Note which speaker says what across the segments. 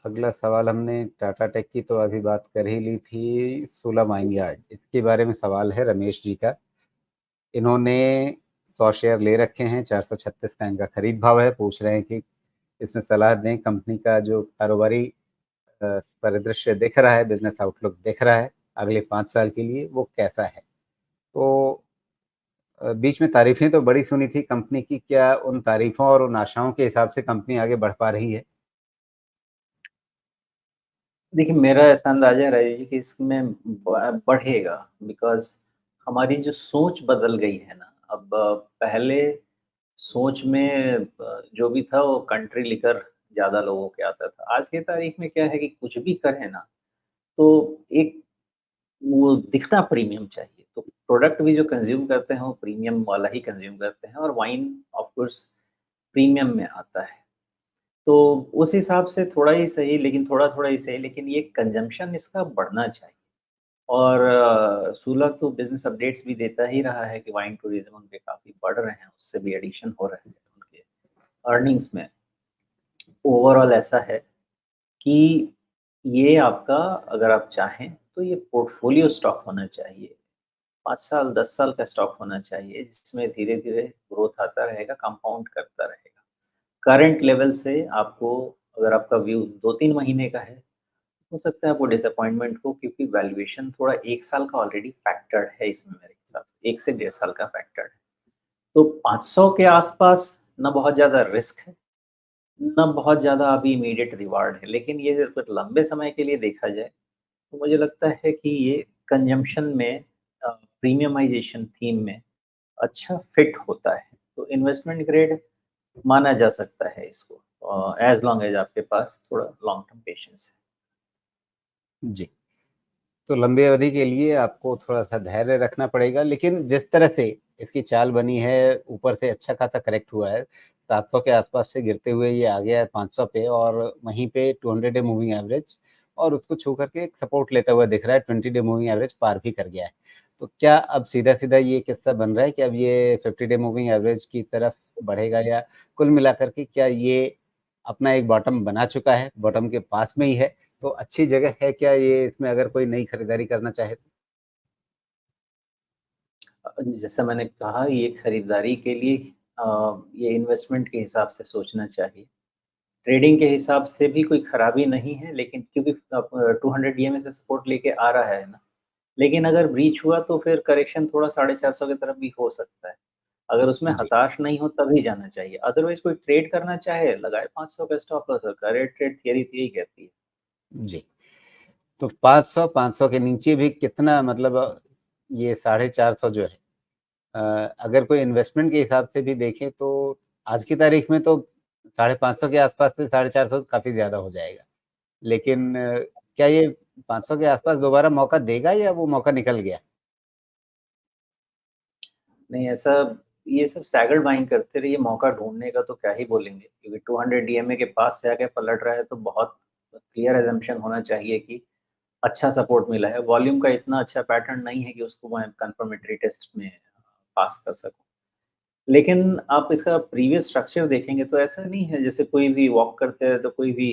Speaker 1: अगला सवाल हमने टाटा टेक की तो अभी बात कर ही ली थी, सोलर माइन यार्ड इसके बारे में सवाल है रमेश जी का। इन्होंने 100 शेयर ले रखे हैं, 436 का इनका खरीद भाव है। पूछ रहे हैं कि इसमें सलाह दें, कंपनी का जो कारोबारी परिदृश्य दिख रहा है, बिजनेस आउटलुक दिख रहा है अगले 5 साल के लिए, वो कैसा है। तो बीच में तारीफें तो बड़ी सुनी थी कंपनी की, क्या उन तारीफों और उन आशाओं के हिसाब से कंपनी आगे बढ़ पा रही है?
Speaker 2: देखिए, मेरा ऐसा अंदाज़ा है राजीव जी कि इसमें बढ़ेगा, बिकॉज़ हमारी जो सोच बदल गई है ना। अब पहले सोच में जो भी था वो कंट्री लिकर ज़्यादा लोगों के आता था। आज की तारीख में क्या है कि कुछ भी करें ना, तो एक वो दिखना प्रीमियम चाहिए। तो प्रोडक्ट भी जो कंज़्यूम करते हैं वो प्रीमियम वाला ही कंज़्यूम करते हैं, और वाइन ऑफ़ कोर्स प्रीमियम में आता है। तो उस हिसाब से थोड़ा ही सही, लेकिन थोड़ा-थोड़ा ही सही, लेकिन ये कंज़म्पशन इसका बढ़ना चाहिए। और सूला तो बिज़नेस अपडेट्स भी देता ही रहा है कि वाइन टूरिज़्म उनके काफ़ी बढ़ रहे हैं, उससे भी एडिशन हो रहा है उनके अर्निंग्स में। ओवरऑल ऐसा है कि ये आपका, अगर आप चाहें तो ये पोर्टफ़ोलियो स्टॉक होना चाहिए। 5 साल, 10 साल का स्टॉक होना चाहिए, जिसमें धीरे-धीरे ग्रोथ आता रहेगा, कंपाउंड करता रहेगा। करंट लेवल से आपको, अगर आपका व्यू 2-3 महीने का है, हो सकता है आपको डिसअपॉइंटमेंट हो, क्योंकि वैल्यूएशन थोड़ा 1 साल का ऑलरेडी फैक्टर्ड है इसमें मेरे हिसाब से, 1 से डेढ़ साल का फैक्टर्ड है। तो 500 के आस-पास ना बहुत ज़्यादा रिस्क है, ना बहुत ज़्यादा अभी इमीडिएट रिवार्ड है। लेकिन ये अगर लंबे समय के लिए देखा जाए, तो मुझे लगता है कि ये कंजम्पशन में प्रीमियमाइज़ेशन थीम में अच्छा फिट होता है। तो इन्वेस्टमेंट ग्रेड माना जा सकता है इसको, एज़ लॉन्ग एज़ आपके पास थोड़ा लॉन्ग टर्म पेशेंस है।
Speaker 1: जी। तो लंबी अवधि के लिए आपको थोड़ा-सा धैर्य रखना पड़ेगा, लेकिन जिस तरह से इसकी चाल बनी है, ऊपर से अच्छा खासा करेक्ट हुआ है, 700 के आसपास से गिरते हुए ये आ गया है 500 पे, और वहीं पे 200 डे मूविंग एवरेज और उसको छू करके एक सपोर्ट लेता हुआ दिख रहा है, 20 डे मूविंग एवरेज पार भी कर गया है। तो क्या अब सीधा-सीधा ये किस्सा बन रहा है कि अब ये 50 डे मूविंग एवरेज की तरफ बढ़ेगा, या कुल मिलाकर के क्या ये अपना एक बॉटम बना चुका है, बॉटम के पास में ही है? तो अच्छी जगह है क्या ये, इसमें अगर कोई नई खरीदारी करना चाहे तो?
Speaker 2: जैसा मैंने कहा, ये खरीदारी के लिए ये इन्वेस्टमेंट के हिसाब से सोचना चाहिए। ट्रेडिंग के हिसाब से भी कोई खराबी नहीं है, लेकिन क्योंकि 200 ईएमए से सपोर्ट लेके आ रहा है ना, लेकिन अगर ब्रीच हुआ तो फिर करेक्शन थोड़ा 450 की तरफ भी हो सकता है। अगर उसमें
Speaker 1: जी,
Speaker 2: हताश नहीं हो तभी जाना चाहिए। अदरवाइज़ कोई ट्रेड करना चाहे, लगाए 500 का स्टॉप लॉस और करे ट्रेड, थियरी तो यही कहती है।
Speaker 1: जी। तो 500 के नीचे भी कितना, मतलब ये 450 जो है, अगर कोई इन्वेस्टमेंट के हिसाब से भी देखें तो आज की तारीख में तो 550 के आसपास से 450 काफ़ी ज़्यादा हो जाएगा। लेकिन क्या ये 500 के आसपास दोबारा मौका देगा या वो मौका निकल गया?
Speaker 2: नहीं, ऐसा, ये सब स्टैगर्ड बाइंग करते रहिए, मौका ढूँढने का तो क्या ही बोलेंगे, क्योंकि 200 डीएमए के पास से आके पलट रहा है तो बहुत क्लियर असम्पशन होना चाहिए कि अच्छा सपोर्ट मिला है। वॉल्यूम का इतना अच्छा पैटर्न नहीं है कि उसको मैं कन्फर्मेटरी टेस्ट में पास कर सकूँ। लेकिन आप इसका प्रीवियस स्ट्रक्चर देखेंगे तो ऐसा नहीं है, जैसे कोई भी वॉक करते रहे तो कोई भी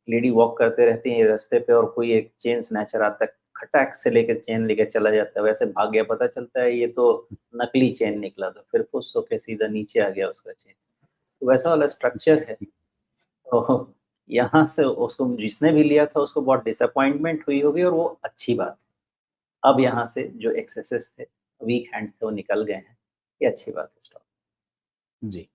Speaker 2: लेडी वॉक करते रहती है रास्ते पे और कोई एक चेन स्नैचर आता है, खटाक से लेके चेन लेके चला जाता है, वैसे भाग गया, पता चलता है ये तो नकली चेन निकला, तो फिर फुस होके सीधा नीचे आ गया उसका चेन। तो वैसा वाला स्ट्रक्चर है। तो यहाँ से उसको जिसने भी लिया था उसको बहुत डिसअपॉइंटमेंट हुई होगी, और वो अच्छी बात है। अब यहाँ से जो एक्सेसेस थे, वीक हैंड्स थे, वो निकल गए हैं। ये अच्छी बात है स्टॉक।
Speaker 1: जी।